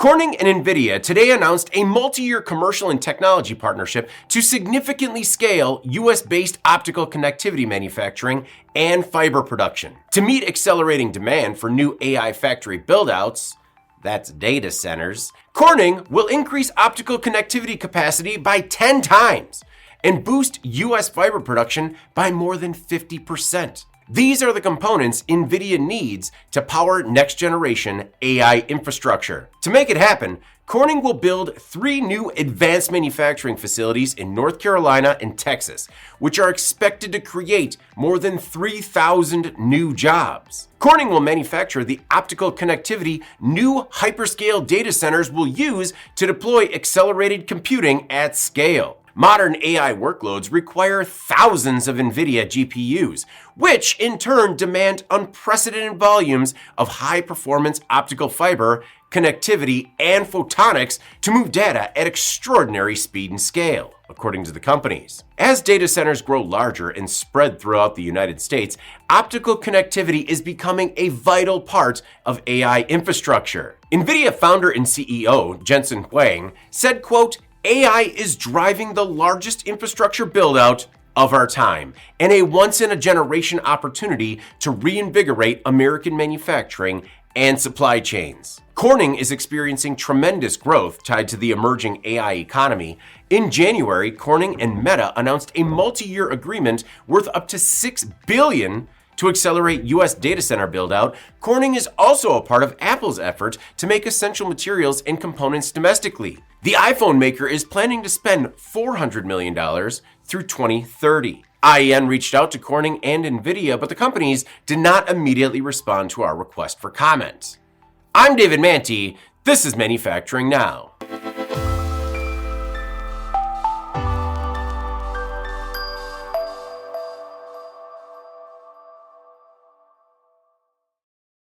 Corning and NVIDIA today announced a multi-year commercial and technology partnership to significantly scale US-based optical connectivity manufacturing and fiber production. To meet accelerating demand for new AI factory buildouts, that's data centers, Corning will increase optical connectivity capacity by 10 times and boost US fiber production by more than 50%. These are the components NVIDIA needs to power next-generation AI infrastructure. To make it happen, Corning will build 3 new advanced manufacturing facilities in North Carolina and Texas, which are expected to create more than 3,000 new jobs. Corning will manufacture the optical connectivity new hyperscale data centers will use to deploy accelerated computing at scale. Modern AI workloads require thousands of NVIDIA GPUs, which in turn demand unprecedented volumes of high-performance optical fiber, connectivity, and photonics to move data at extraordinary speed and scale, according to the companies. As data centers grow larger and spread throughout the United States, optical connectivity is becoming a vital part of AI infrastructure. NVIDIA founder and CEO Jensen Huang said, quote, "AI is driving the largest infrastructure build-out of our time and a once-in-a-generation opportunity to reinvigorate American manufacturing and supply chains." Corning is experiencing tremendous growth tied to the emerging AI economy. In January, Corning and Meta announced a multi-year agreement worth up to $6 billion to accelerate US data center build-out. Corning is also a part of Apple's effort to make essential materials and components domestically. The iPhone maker is planning to spend $400 million through 2030. IEN reached out to Corning and NVIDIA, but the companies did not immediately respond to our request for comment. I'm David Manti. This is Manufacturing Now.